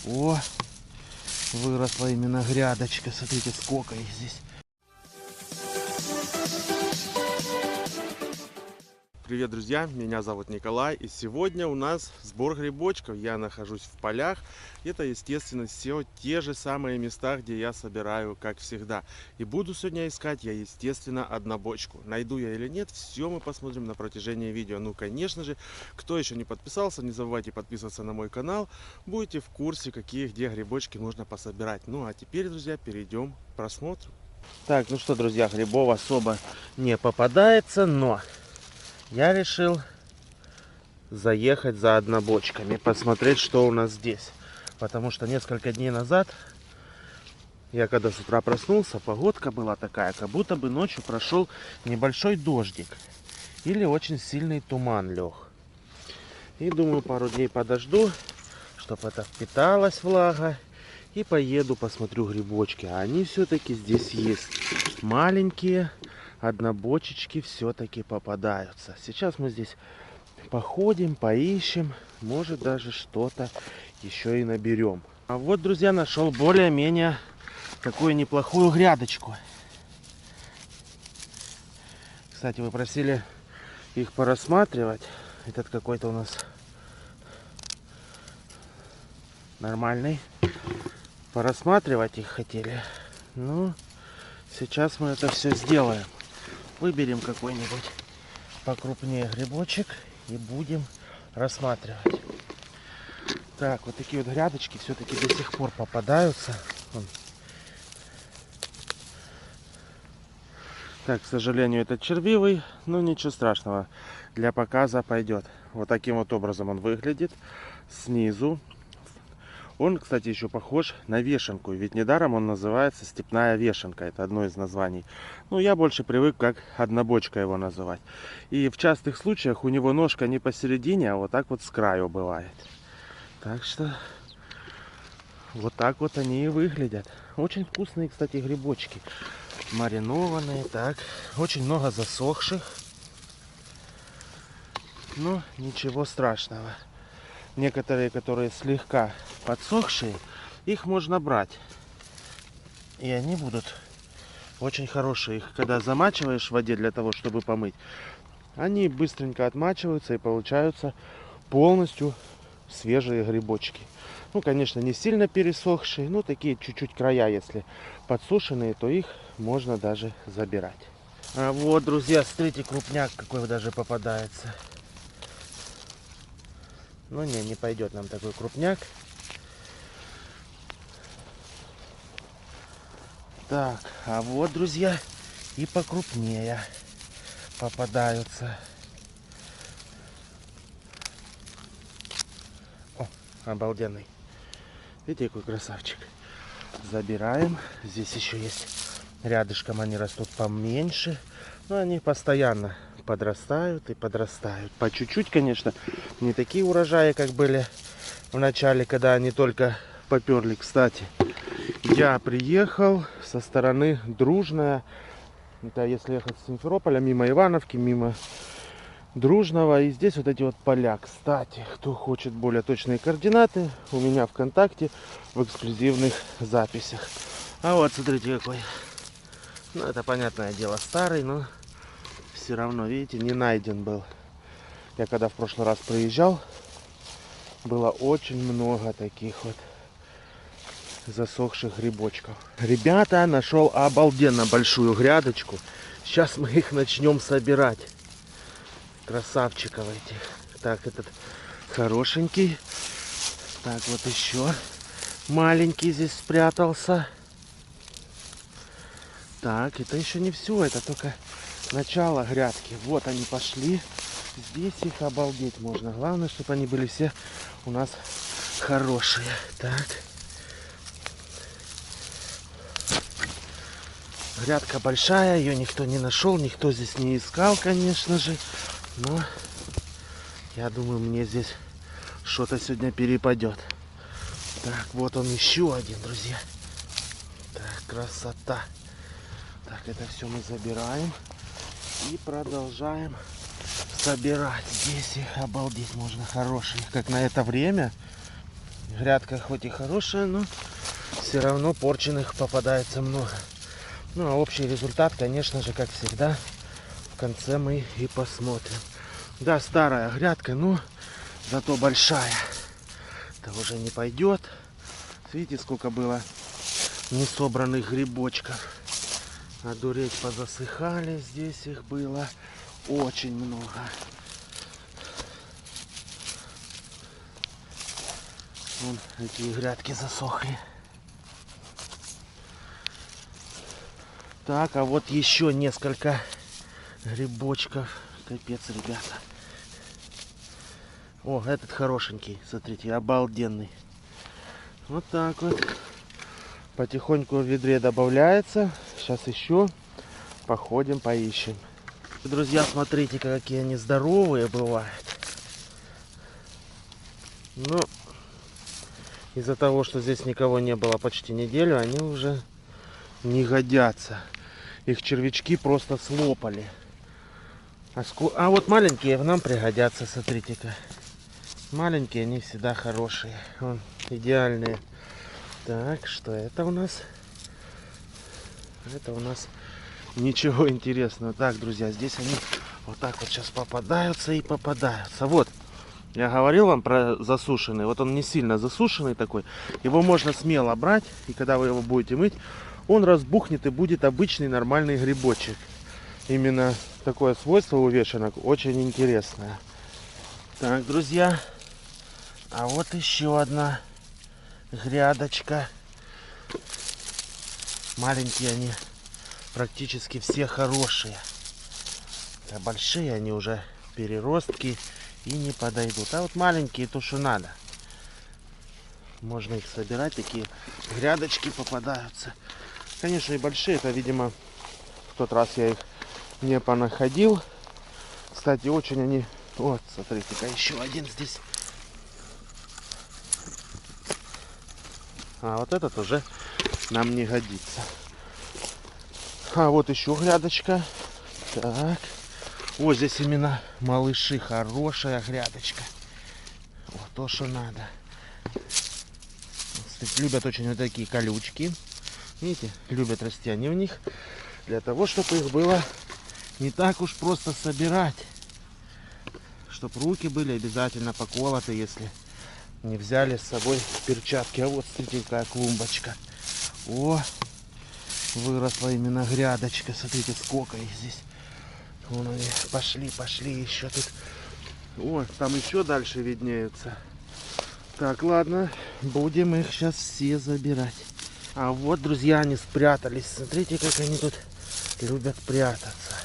О, выросла именно грядочка. Смотрите, сколько их здесь. Привет, друзья! Меня зовут Николай, и сегодня у нас сбор грибочков. Я нахожусь в полях. Это, естественно, все те же самые места, где я собираю, как всегда. И буду сегодня искать я, естественно, однобочку. Найду я или нет, все мы посмотрим на протяжении видео. Ну, конечно же, кто еще не подписался, не забывайте подписываться на мой канал. Будете в курсе, какие где грибочки нужно пособирать. Ну, а теперь, друзья, перейдем к просмотру. Так, ну что, друзья, грибов особо не попадается, но я решил заехать за однобочками, посмотреть, что у нас здесь. Потому что несколько дней назад, я когда с утра проснулся, погодка была такая, как будто бы ночью прошел небольшой дождик. Или очень сильный туман лег. И думаю, пару дней подожду, чтобы это впиталась влага. И поеду, посмотрю грибочки. А они все-таки здесь есть. Маленькие однобочечки все-таки попадаются. Сейчас мы здесь походим, поищем. Может, даже что-то еще и наберем. А вот, друзья, нашел более-менее такую неплохую грядочку. Кстати, вы просили их порассматривать. Этот какой-то у нас нормальный. Порассматривать их хотели. Ну, сейчас мы это все сделаем. Выберем какой-нибудь покрупнее грибочек и будем рассматривать. Так, вот такие вот грядочки все-таки до сих пор попадаются. Вон. Так, к сожалению, это червивый, но ничего страшного. Для показа пойдет. Вот таким вот образом он выглядит снизу. Он, кстати, еще похож на вешенку, ведь недаром он называется степная вешенка. Это одно из названий. Ну, я больше привык как однобочка его называть. И в частых случаях у него ножка не посередине, а вот так вот с краю бывает. Так что вот так вот они и выглядят. Очень вкусные, кстати, грибочки. Маринованные, так. Очень много засохших. Но ничего страшного. Некоторые, которые слегка подсохшие, их можно брать. И они будут очень хорошие. Их когда замачиваешь в воде для того, чтобы помыть, они быстренько отмачиваются и получаются полностью свежие грибочки. Ну, конечно, не сильно пересохшие, но такие чуть-чуть края, если подсушенные, то их можно даже забирать. А вот, друзья, смотрите, крупняк какой даже попадается. Ну не пойдет нам такой крупняк. Так, а вот, друзья, и покрупнее попадаются. О, обалденный. Видите, какой красавчик. Забираем. Здесь еще есть рядышком, они растут поменьше. Но они постоянно подрастают и подрастают. По чуть-чуть, конечно, не такие урожаи, как были в начале, когда они только поперли. Кстати, я приехал со стороны Дружная. Это если ехать с Симферополя, мимо Ивановки, мимо Дружного. И здесь вот эти вот поля. Кстати, кто хочет более точные координаты, у меня ВКонтакте в эксклюзивных записях. А вот, смотрите, какой. Ну, это, понятное дело, старый, но все равно, видите, не найден был. Я когда в прошлый раз приезжал, было очень много таких вот засохших грибочков. Ребята, нашел обалденно большую грядочку. Сейчас мы их начнем собирать. Красавчиков этих. Так, этот хорошенький. Так, вот еще маленький здесь спрятался. Так, это еще не все, это только начало грядки. Вот они пошли. Здесь их обалдеть можно. Главное, чтобы они были все у нас хорошие. Так. Грядка большая, ее никто не нашел, никто здесь не искал, конечно же. Но я думаю, мне здесь что-то сегодня перепадет. Так, вот он еще один, друзья. Так, красота. Так, это все мы забираем и продолжаем собирать. Здесь их обалдеть можно, хорошие. Как на это время Грядка хоть и хорошая, но все равно порченных попадается много. Ну а общий результат, конечно же, как всегда, в конце мы и посмотрим. Да, старая грядка, но зато большая. Это уже не пойдет. Видите, сколько было несобранных грибочков. Одуреть, позасыхали. Здесь их было очень много. Вон какие грядки засохли. Так, а вот еще несколько грибочков. Капец, ребята. О, этот хорошенький, смотрите, обалденный. Вот так вот. Потихоньку в ведре добавляется. Сейчас еще походим, поищем. Друзья, смотрите, какие они здоровые бывают. Ну, из-за того, что здесь никого не было почти неделю, они уже не годятся. Их червячки просто слопали. А вот маленькие нам пригодятся, смотрите-ка. Маленькие, они всегда хорошие. Вон, идеальные. Так, что это у нас? Это у нас ничего интересного. Так, друзья, здесь они вот так вот сейчас попадаются и попадаются. Вот, я говорил вам про засушенный. Вот он не сильно засушенный такой. Его можно смело брать. И когда вы его будете мыть, он разбухнет и будет обычный нормальный грибочек. Именно такое свойство у вешенок очень интересное. Так, друзья. А вот еще одна грядочка. Маленькие они практически все хорошие. А большие они уже переростки и не подойдут. А вот маленькие то, что надо. Можно их собирать. Такие грядочки попадаются. Конечно, и большие. Это, видимо, в тот раз я их не понаходил. Кстати, очень они... Вот, смотрите-ка, еще один здесь. А вот этот уже нам не годится. А вот еще грядочка. Так. Вот здесь именно малыши. Хорошая грядочка. Вот то, что надо. Кстати, любят очень вот такие колючки. Видите, любят расти они в них. Для того, чтобы их было не так уж просто собирать. Чтобы руки были обязательно поколоты, если не взяли с собой перчатки. А вот смотрите, какая клумбочка. О, выросла именно грядочка. Смотрите, сколько их здесь. Вон они пошли еще тут. О, там еще дальше виднеются. Так, ладно, будем их сейчас все забирать. А вот, друзья, они спрятались. Смотрите, как они тут любят прятаться.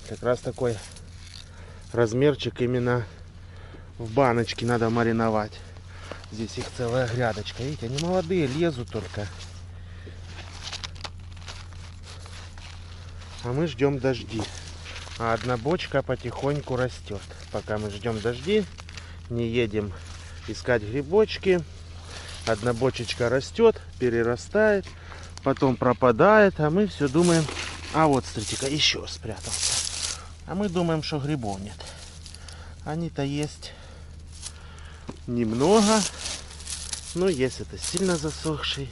Как раз такой размерчик именно в баночке надо мариновать. Здесь их целая грядочка. Видите, они молодые, лезут только. А мы ждем дожди. А одна бочка потихоньку растет. Пока мы ждем дожди, не едем искать грибочки. Одна бочечка растет, перерастает, потом пропадает, а мы все думаем... А вот, смотрите-ка, еще спрятался. А мы думаем, что грибов нет. Они-то есть немного, но есть это сильно засохший,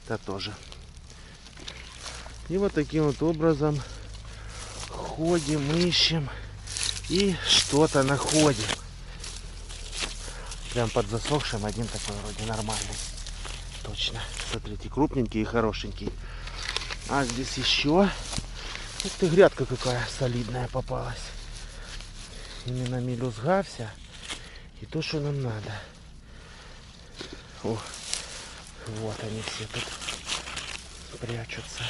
это тоже. И вот таким вот образом ходим, ищем и что-то находим. Прям под засохшим один такой вроде нормальный. Точно. Смотрите, крупненький и хорошенький. А здесь еще. Ух ты, грядка какая солидная попалась. Именно мелюзга вся. И то, что нам надо. О, вот они все тут прячутся.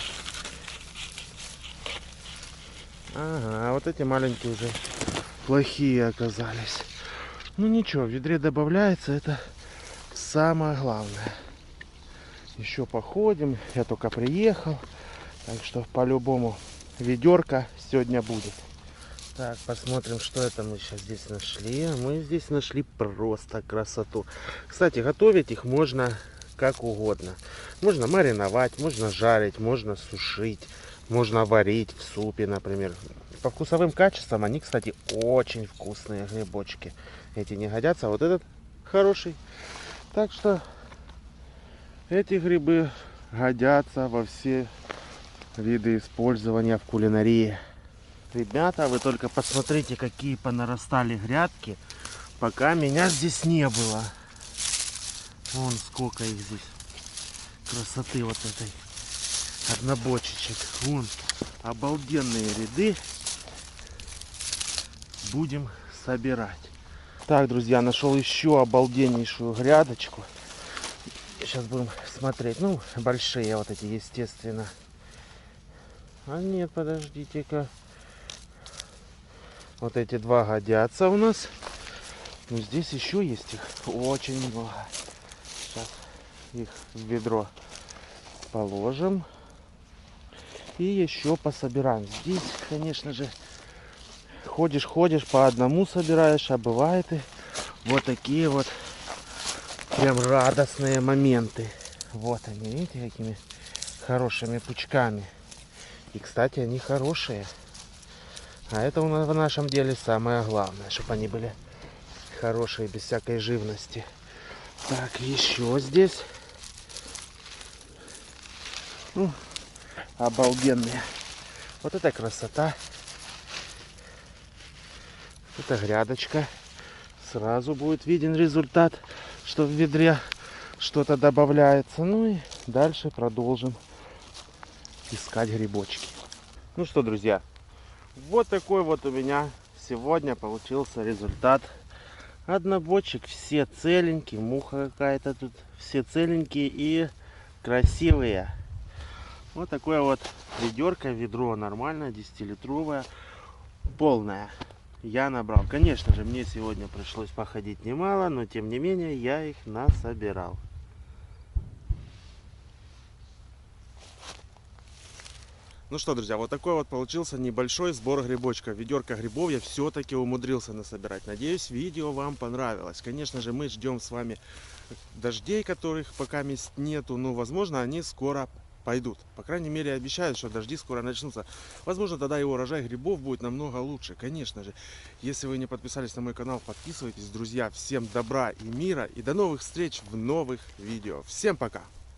Ага, а вот эти маленькие уже плохие оказались. Ну ничего, в ведре добавляется, это самое главное. Еще походим, я только приехал, так что по-любому ведерко сегодня будет. Так, посмотрим, что это мы сейчас здесь нашли. Мы здесь нашли просто красоту. Кстати, готовить их можно как угодно. Можно мариновать, можно жарить, можно сушить, можно варить в супе, например. По вкусовым качествам они, кстати, очень вкусные грибочки. Эти не годятся, а вот этот хороший. Так что эти грибы годятся во все виды использования в кулинарии. Ребята, вы только посмотрите, какие понарастали грядки, пока меня здесь не было. Вон сколько их здесь. Красоты вот этой. Однобочечек. Вон обалденные ряды. Будем собирать. Так, друзья, нашел еще обалденнейшую грядочку. Сейчас будем смотреть. Ну, большие вот эти, естественно. А нет, подождите-ка. Вот эти два годятся у нас. Но здесь еще есть их очень много. Сейчас их в ведро положим. И еще пособираем. Здесь, конечно же, ходишь, по одному собираешь, а бывает и вот такие вот прям радостные моменты. Вот они, видите, какими хорошими пучками. И, кстати, они хорошие. А это у нас в нашем деле самое главное, чтобы они были хорошие, без всякой живности. Так, еще здесь. Ну, обалденные. Вот это красота. Это грядочка. Сразу будет виден результат, что в ведре что-то добавляется. Ну и дальше продолжим искать грибочки. Ну что, друзья, вот такой вот у меня сегодня получился результат. Однобочек, все целенькие, муха какая-то тут, все целенькие и красивые. Вот такое вот ведерко, ведро нормальное, 10-литровое, полное. Я набрал. Конечно же, мне сегодня пришлось походить немало, но тем не менее я их насобирал. Ну что, друзья, вот такой вот получился небольшой сбор грибочков. Ведерко грибов я все-таки умудрился насобирать. Надеюсь, видео вам понравилось. Конечно же, мы ждем с вами дождей, которых пока мест нету, но, возможно, они скоро пойдут. По крайней мере, обещают, что дожди скоро начнутся. Возможно, тогда и урожай грибов будет намного лучше. Конечно же, если вы не подписались на мой канал, подписывайтесь, друзья. Всем добра и мира, и до новых встреч в новых видео. Всем пока!